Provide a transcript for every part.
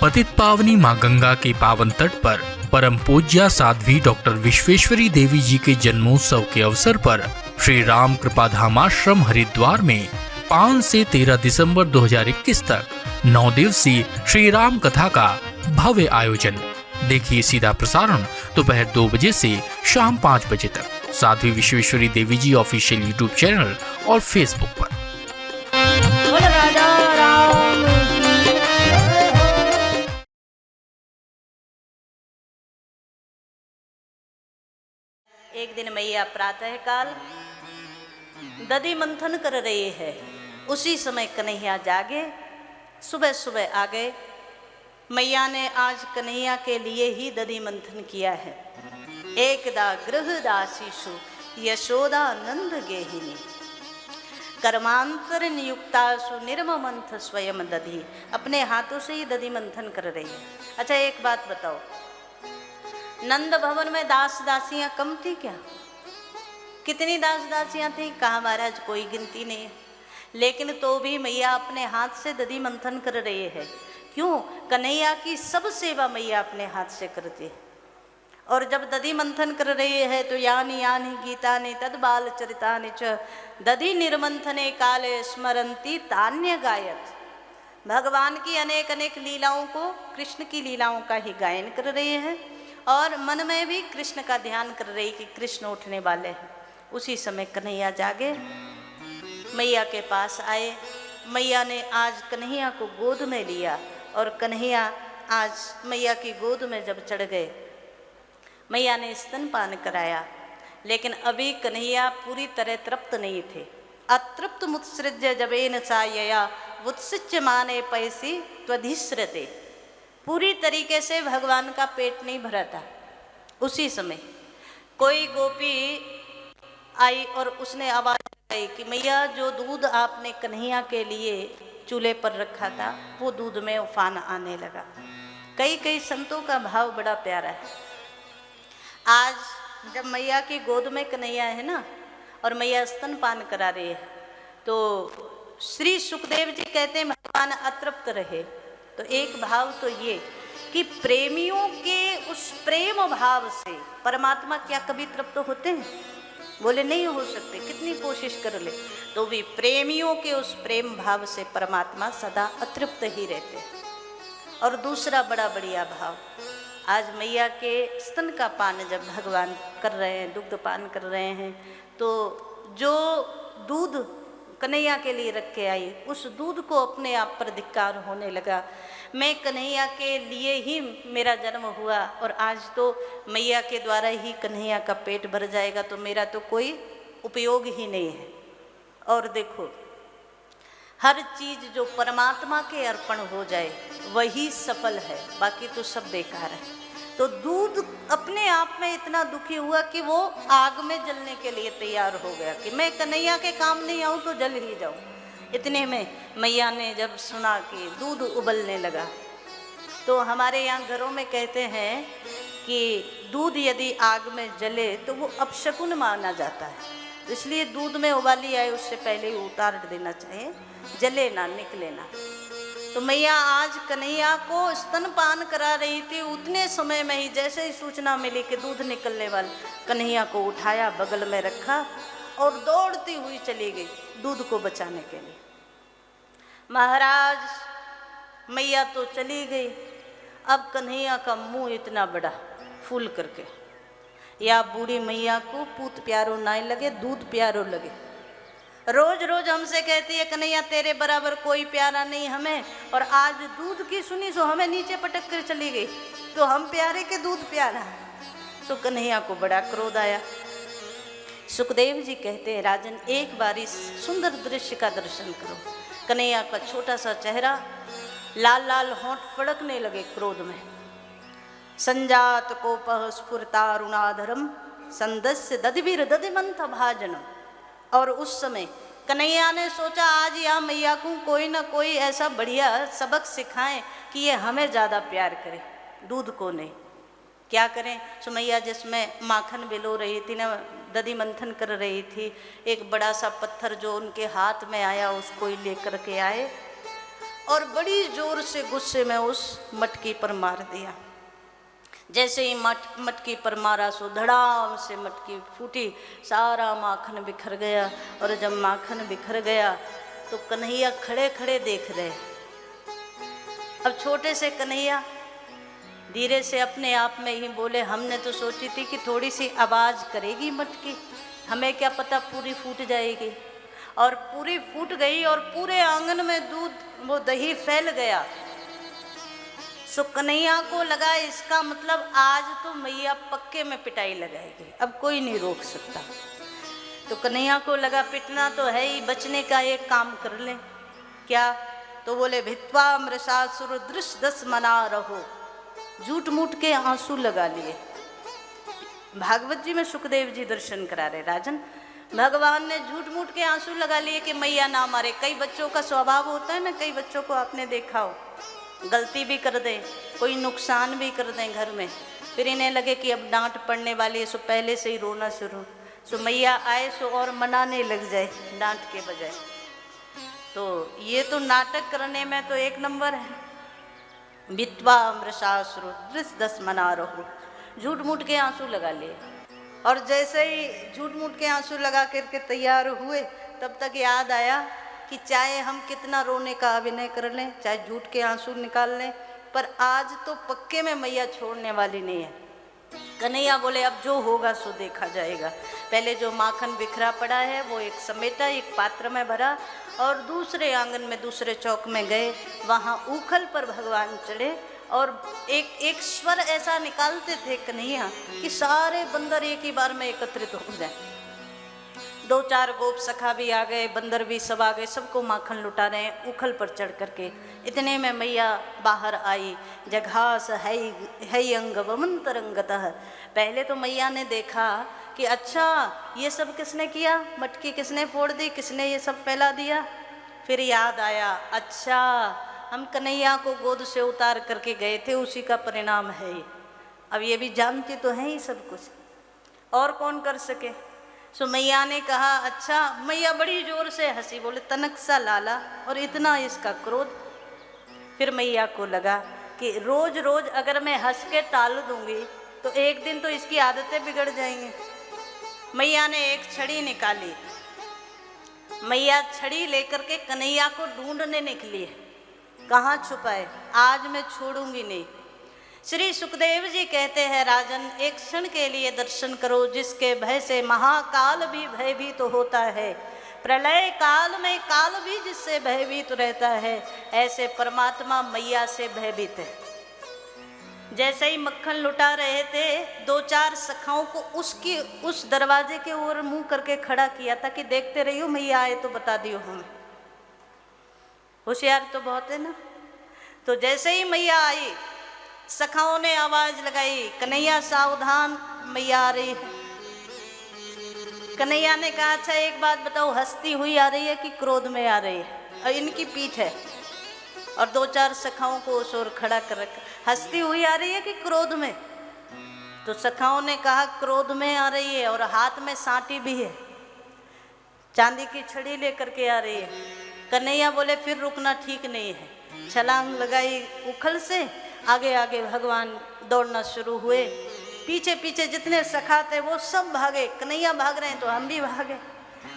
पतित पावनी मां गंगा के पावन तट पर परम पूज्या साध्वी डॉक्टर विश्वेश्वरी देवी जी के जन्मोत्सव के अवसर पर श्री राम कृपाधामाश्रम हरिद्वार में 5 से 13 दिसंबर 2021 तक 9 दिवसीय श्री राम कथा का भव्य आयोजन। देखिए सीधा प्रसारण दोपहर 2 बजे से शाम 5 बजे तक साध्वी विश्वेश्वरी देवी जी ऑफिशियल यूट्यूब चैनल और फेसबुक पर। एक दिन मैया प्रातः काल दधि मंथन कर रही है। उसी समय कन्हैया जागे, सुबह सुबह आ गए। मैया ने आज कन्हैया के लिए ही दधि मंथन किया है। एकदा गृह दासीषु यशोदा नंद गेहिनी कर्मांतर नियुक्तासु निर्ममंथ स्वयं दधि। अपने हाथों से ही दधि मंथन कर रही है। अच्छा एक बात बताओ, नंद भवन में दास दासियां कम थी क्या? कितनी दास दासियां थी? कहा महाराज कोई गिनती नहीं है। लेकिन तो भी मैया अपने हाथ से दधि मंथन कर रही है। क्यों? कन्हैया की सब सेवा मैया अपने हाथ से करती है। और जब दधि मंथन कर रही है तो यानी यानी गीतानि तद बाल चरितानि च दधि निर्मंथने काले स्मरंती तान्य गायत। भगवान की अनेक अनेक लीलाओं को, कृष्ण की लीलाओं का ही गायन कर रही है और मन में भी कृष्ण का ध्यान कर रही कि कृष्ण उठने वाले हैं। उसी समय कन्हैया जागे, मैया के पास आए। मैया ने आज कन्हैया को गोद में लिया और कन्हैया आज मैया की गोद में जब चढ़ गए, मैया ने स्तनपान कराया। लेकिन अभी कन्हैया पूरी तरह तृप्त नहीं थे। अतृप्त मुत्सृज्य जबेन सायया वुत्सिच्य माने पैसी त्वधिस्रते। पूरी तरीके से भगवान का पेट नहीं भरा था। उसी समय कोई गोपी आई और उसने आवाज लगाई कि मैया जो दूध आपने कन्हैया के लिए चूल्हे पर रखा था वो दूध में उफान आने लगा। कई कई संतों का भाव बड़ा प्यारा है। आज जब मैया की गोद में कन्हैया है ना और मैया स्तनपान करा रही है तो श्री सुखदेव जी कहते हैं भगवान अतृप्त रहे। तो एक भाव तो ये कि प्रेमियों के उस प्रेम भाव से परमात्मा क्या कभी तृप्त होते हैं? बोले नहीं हो सकते, कितनी कोशिश कर ले तो भी प्रेमियों के उस प्रेम भाव से परमात्मा सदा अतृप्त ही रहते हैं। और दूसरा बड़ा बढ़िया भाव, आज मैया के स्तन का पान जब भगवान कर रहे हैं, दुग्ध पान कर रहे हैं, तो जो दूध कन्हैया के लिए रख के आई उस दूध को अपने आप पर धिक्कार होने लगा। मैं कन्हैया के लिए ही मेरा जन्म हुआ और आज तो मैया के द्वारा ही कन्हैया का पेट भर जाएगा तो मेरा तो कोई उपयोग ही नहीं है। और देखो, हर चीज़ जो परमात्मा के अर्पण हो जाए वही सफल है, बाकी तो सब बेकार है। तो दूध अपने आप में इतना दुखी हुआ कि वो आग में जलने के लिए तैयार हो गया कि मैं कन्हैया के काम नहीं आऊँ तो जल ही जाऊँ। इतने में मैया ने जब सुना कि दूध उबलने लगा, तो हमारे यहाँ घरों में कहते हैं कि दूध यदि आग में जले तो वो अपशकुन माना जाता है। इसलिए दूध में उबाली आए उससे पहले ही उतार देना चाहिए, जले ना, निकले ना। तो मैया आज कन्हैया को स्तनपान करा रही थी। उतने समय में ही जैसे ही सूचना मिली कि दूध निकलने वाला, कन्हैया को उठाया, बगल में रखा और दौड़ती हुई चली गई दूध को बचाने के लिए। महाराज मैया तो चली गई, अब कन्हैया का मुंह इतना बड़ा फूल करके, या बूढ़ी मैया को पूत प्यारो ना लगे, दूध प्यारो लगे। रोज रोज हमसे कहती है कन्हैया तेरे बराबर कोई प्यारा नहीं हमें, और आज दूध की सुनी सो हमें नीचे पटक कर चली गई, तो हम प्यारे के दूध प्यारा। सो कन्हैया को बड़ा क्रोध आया। सुखदेव जी कहते हैं राजन एक बार इस सुंदर दृश्य का दर्शन करो। कन्हैया का छोटा सा चेहरा, लाल लाल होंठ फड़कने लगे क्रोध में। संजात कोपः स्फुरतारुणाधरम संदस्य दधिवीर दधिमंथ भाजनम। और उस समय कन्हैया ने सोचा आज यहाँ मैया को कोई ना कोई ऐसा बढ़िया सबक सिखाएं कि ये हमें ज़्यादा प्यार करे, दूध को नहीं। क्या करें? सो मैया जिसमें माखन बिलो रही थी ना, दधि मंथन कर रही थी, एक बड़ा सा पत्थर जो उनके हाथ में आया उसको ही लेकर के आए और बड़ी जोर से गुस्से में उस मटकी पर मार दिया। जैसे ही मटकी पर मारा सो धड़ाम से मटकी फूटी, सारा माखन बिखर गया। और जब माखन बिखर गया तो कन्हैया खड़े खड़े देख रहे। अब छोटे से कन्हैया धीरे से अपने आप में ही बोले, हमने तो सोची थी कि थोड़ी सी आवाज़ करेगी मटकी, हमें क्या पता पूरी फूट जाएगी। और पूरी फूट गई और पूरे आंगन में दूध वो दही फैल गया। सो कन्हैया को लगा इसका मतलब आज तो मैया पक्के में पिटाई लगाएगी, अब कोई नहीं रोक सकता। तो कन्हैया को लगा पिटना तो है ही, बचने का एक काम कर ले। क्या? तो बोले भित्वा मृषासुर दृश्य दस मना रहो, झूठ मूठ के आंसू लगा लिए। भागवत जी में सुखदेव जी दर्शन करा रहे, राजन भगवान ने झूठ मूठ के आंसू लगा लिए कि मैया ना मारे। कई बच्चों का स्वभाव होता है ना, कई बच्चों को आपने देखा हो, गलती भी कर दें, कोई नुकसान भी कर दें घर में, फिर इन्हें लगे कि अब डांट पड़ने वाली है, सो पहले से ही रोना शुरू, सो मैया आए सो और मनाने लग जाए डांट के बजाय। तो ये तो नाटक करने में तो एक नंबर है। वित्वा मृषासुर दृश्य दस मना रहो, झूठ मूठ के आंसू लगा लिए। और जैसे ही झूठ मूठ के आंसू लगा करके तैयार हुए, तब तक याद आया कि चाहे हम कितना रोने का अभिनय कर लें, चाहे झूठ के आंसू निकाल लें, पर आज तो पक्के में मैया छोड़ने वाली नहीं है। कन्हैया बोले अब जो होगा सो देखा जाएगा। पहले जो माखन बिखरा पड़ा है वो एक समेटा, एक पात्र में भरा और दूसरे आंगन में दूसरे चौक में गए, वहाँ उखल पर भगवान चढ़े और एक स्वर ऐसा निकालते थे कन्हैया कि सारे बंदर एक ही बार में एकत्रित हो जाए। दो चार गोप सखा भी आ गए, बंदर भी सब आ गए, सबको माखन लुटा रहे हैं उखल पर चढ़ करके। इतने में मैया बाहर आई, जघास है अंग वमन तरंगतः। पहले तो मैया ने देखा कि अच्छा ये सब किसने किया, मटकी किसने फोड़ दी, किसने ये सब फैला दिया। फिर याद आया अच्छा हम कन्हैया को गोद से उतार करके गए थे, उसी का परिणाम है ये। अब ये भी जानती तो है ही सब कुछ, और कौन कर सके। सो मैया ने कहा अच्छा, मैया बड़ी जोर से हंसी, बोले तनक सा लाला और इतना इसका क्रोध। फिर मैया को लगा कि रोज रोज अगर मैं हंस के टाल दूंगी तो एक दिन तो इसकी आदतें बिगड़ जाएंगी। मैया ने एक छड़ी निकाली, मैया छड़ी लेकर के कन्हैया को ढूंढने निकली है, कहाँ छुपाए, आज मैं छोड़ूंगी नहीं। श्री सुखदेव जी कहते हैं राजन एक क्षण के लिए दर्शन करो, जिसके भय से महाकाल भी भयभीत तो होता है, प्रलय काल में काल भी जिससे भयभीत तो रहता है, ऐसे परमात्मा मैया से भयभीत है। जैसे ही मक्खन लुटा रहे थे, दो चार सखाओं को उस दरवाजे के ओर मुंह करके खड़ा किया था कि देखते रहियो, मैया आए तो बता दियो हमें। होशियार तो बहुत है ना। तो जैसे ही मैया आई, सखाओं ने आवाज लगाई कन्हैया सावधान, मैया आ रही है। कन्हैया ने कहा अच्छा एक बात बताओ, हंसती हुई आ रही है कि क्रोध में आ रही है? और इनकी पीठ है और दो चार सखाओं को उस ओर खड़ा कर रखा, हंसती हुई आ रही है कि क्रोध में? तो सखाओं ने कहा क्रोध में आ रही है और हाथ में सांटी भी है, चांदी की छड़ी लेकर के आ रही है। कन्हैया बोले फिर रुकना ठीक नहीं है, छलांग लगाई उखल से, आगे आगे भगवान दौड़ना शुरू हुए। पीछे पीछे जितने सखा थे वो सब भागे, कन्हैया भाग रहे हैं तो हम भी भागे।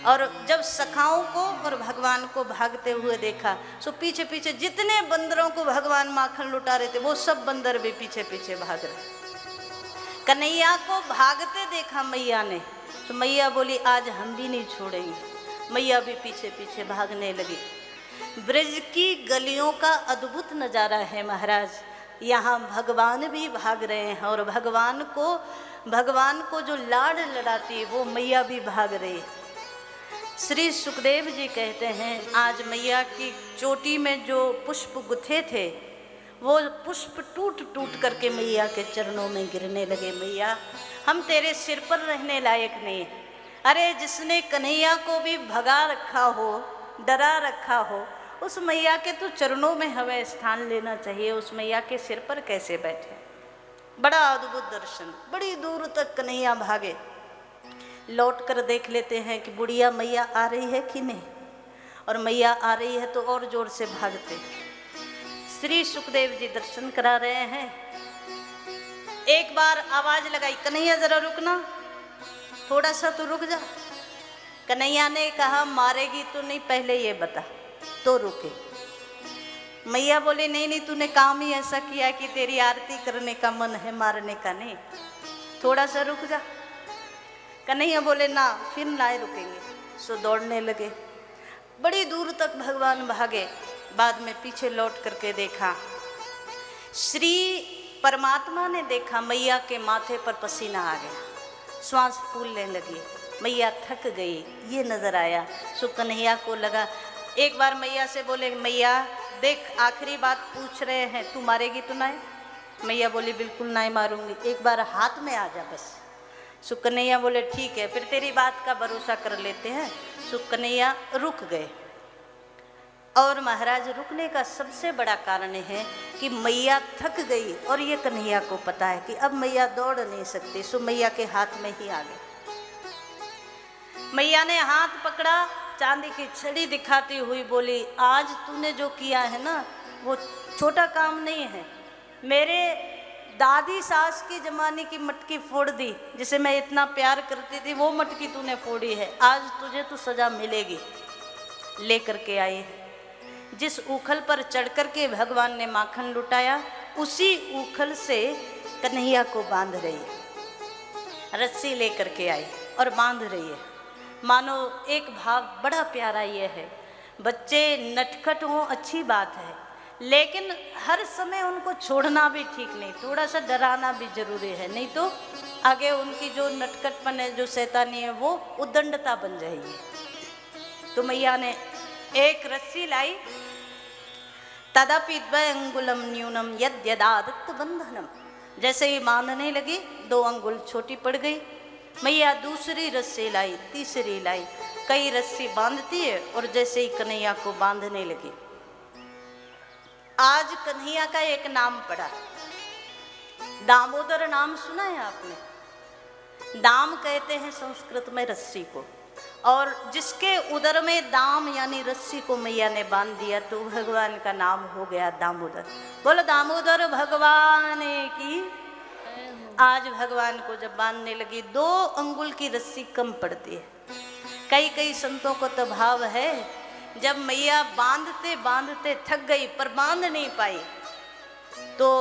और जब सखाओं को और भगवान को भागते हुए देखा, सो पीछे पीछे जितने बंदरों को भगवान माखन लुटा रहे थे वो सब बंदर भी पीछे पीछे भाग रहे। कन्हैया को भागते देखा मैया ने, तो मैया बोली आज हम भी नहीं छोड़ेंगे। मैया भी पीछे पीछे भागने लगी। ब्रज की गलियों का अद्भुत नज़ारा है महाराज, यहाँ भगवान भी भाग रहे हैं और भगवान को जो लाड लड़ाती है वो मैया भी भाग रही है। श्री सुखदेव जी कहते हैं आज मैया की चोटी में जो पुष्प गुथे थे वो पुष्प टूट टूट करके मैया के चरणों में गिरने लगे। मैया हम तेरे सिर पर रहने लायक नहीं। अरे जिसने कन्हैया को भी भगा रखा हो, डरा रखा हो, उस मैया के तो चरणों में हमें स्थान लेना चाहिए, उस मैया के सिर पर कैसे बैठे। बड़ा अद्भुत दर्शन, बड़ी दूर तक कन्हैया भागे। लौट कर देख लेते हैं कि बुढ़िया मैया आ रही है कि नहीं, और मैया आ रही है तो और जोर से भागते। श्री सुखदेव जी दर्शन करा रहे हैं। एक बार आवाज लगाई, कन्हैया जरा रुकना, थोड़ा सा तो रुक जा। कन्हैया ने कहा मारेगी तो नहीं, पहले ये बता। तो रुके। मैया बोली नहीं नहीं, तूने काम ही ऐसा किया कि तेरी आरती करने का मन है, मारने का नहीं, थोड़ा सा रुक जा। कन्हैया बोले ना, फिर ना रुकेंगे। सो दौड़ने लगे, बड़ी दूर तक भगवान भागे। बाद में पीछे लौट करके देखा, श्री परमात्मा ने देखा मैया के माथे पर पसीना आ गया, श्वास फूलने लगी, मैया थक गई, ये नजर आया। सो कन्हैया को लगा, एक बार मैया से बोले मैया देख आखिरी बात पूछ रहे हैं, तू मारेगी तो नहीं? मैया बोली बिल्कुल नहीं मारूंगी, एक बार हाथ में आ जा बस। सो कन्हैया बोले ठीक है, फिर तेरी बात का भरोसा कर लेते हैं। सो कन्हैया रुक गए। और महाराज रुकने का सबसे बड़ा कारण है कि मैया थक गई और ये कन्हैया को पता है कि अब मैया दौड़ नहीं सकती। सो मैया के हाथ में ही आ गए। मैया ने हाथ पकड़ा, चांदी की छड़ी दिखाती हुई बोली आज तूने जो किया है ना वो छोटा काम नहीं है। मेरे दादी सास की जमाने की मटकी फोड़ दी, जिसे मैं इतना प्यार करती थी, वो मटकी तूने फोड़ी है, आज तुझे तो सजा मिलेगी। लेकर के आई है। जिस उखल पर चढ़ कर के भगवान ने माखन लुटाया, उसी उखल से कन्हैया को बांध रही है। रस्सी लेकर के आई और बांध रही है। मानो एक भाव बड़ा प्यारा ये है, बच्चे नटखट हों अच्छी बात है, लेकिन हर समय उनको छोड़ना भी ठीक नहीं, थोड़ा सा डराना भी जरूरी है, नहीं तो आगे उनकी जो नटखटपन है, जो शैतानी है, वो उद्दंडता बन जाएगी। तो मैया ने एक रस्सी लाई, तदपि द्वयंगुलम न्यूनम यद्यदादत्त बंधनम। जैसे ही बांधने लगी 2 अंगुल छोटी पड़ गई। मैया दूसरी रस्सी लाई, तीसरी लाई, कई रस्सी बांधती है और जैसे ही कन्हैया को बांधने लगी। आज कन्हैया का एक नाम पड़ा, दामोदर नाम सुना है आपने? दाम कहते हैं संस्कृत में रस्सी को, और जिसके उदर में दाम यानी रस्सी को मैया ने बांध दिया तो भगवान का नाम हो गया दामोदर। बोलो दामोदर भगवान की। आज भगवान को जब बांधने लगी 2 अंगुल की रस्सी कम पड़ती है। कई संतों को तो भाव है, जब मैया बांधते बांधते थक गई पर बांध नहीं पाई, तो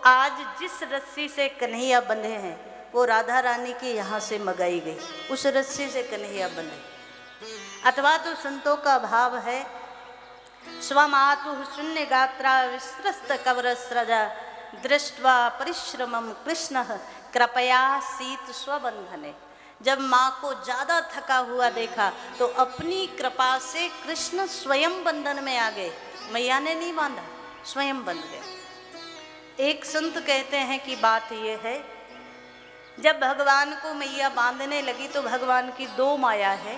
आज जिस रस्सी से कन्हैया बंधे हैं वो राधा रानी के यहाँ से मंगाई गई, उस रस्सी से कन्हैया बंधे। अथवा तो संतों का भाव है, स्वमातु शून्य गात्रा विस्त्रस्त कवर स्रजा दृष्ट्वा परिश्रमम कृष्ण कृपया सीत स्वबंधने। जब माँ को ज़्यादा थका हुआ देखा तो अपनी कृपा से कृष्ण स्वयं बंधन में आ गए। मैया ने नहीं बांधा, स्वयं बंध गए। एक संत कहते हैं कि बात यह है, जब भगवान को मैया बांधने लगी तो भगवान की 2 माया है,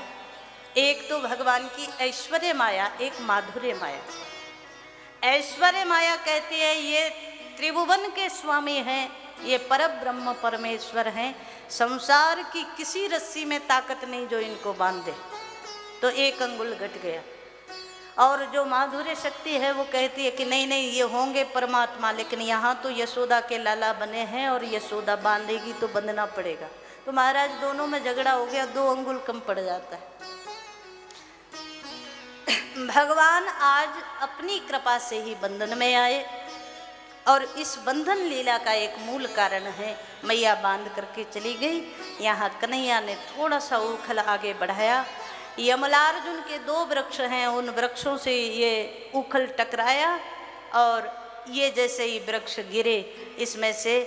एक तो भगवान की ऐश्वर्य माया, एक माधुर्य माया। ऐश्वर्य माया कहती है ये त्रिभुवन के स्वामी हैं, ये परब्रह्म परमेश्वर हैं, संसार की किसी रस्सी में ताकत नहीं जो इनको बांध दे। तो 1 अंगुल घट गया। और जो माधुर्य शक्ति है वो कहती है कि नहीं नहीं ये होंगे परमात्मा, लेकिन यहाँ तो यशोदा के लाला बने हैं और यशोदा बांधेगी तो बंधना पड़ेगा। तो महाराज दोनों में झगड़ा हो गया, 2 अंगुल कम पड़ जाता है। भगवान आज अपनी कृपा से ही बंधन में आए, और इस बंधन लीला का एक मूल कारण है मैया बांध करके चली गई। यहाँ कन्हैया ने थोड़ा सा उखल आगे बढ़ाया, यमलार्जुन के 2 वृक्ष हैं, उन वृक्षों से ये उखल टकराया और ये जैसे ही वृक्ष गिरे, इसमें से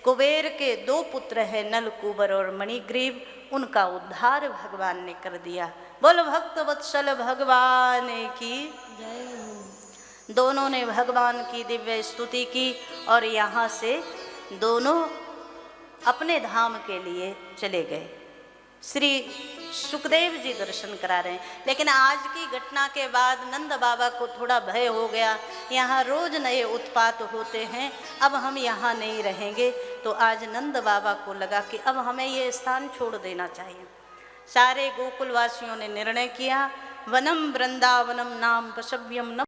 कुबेर के 2 पुत्र हैं, नल कुबर और मणिग्रीव, उनका उद्धार भगवान ने कर दिया। बोल भक्त वत्सल भगवान की जय। दोनों ने भगवान की दिव्य स्तुति की और यहाँ से दोनों अपने धाम के लिए चले गए। श्री सुखदेव जी दर्शन करा रहे हैं। लेकिन आज की घटना के बाद नंद बाबा को थोड़ा भय हो गया, यहाँ रोज नए उत्पात होते हैं, अब हम यहाँ नहीं रहेंगे। तो आज नंद बाबा को लगा कि अब हमें ये स्थान छोड़ देना चाहिए। सारे गोकुलवासियों ने निर्णय किया, वनम वृंदावनम नाम पशव्यम न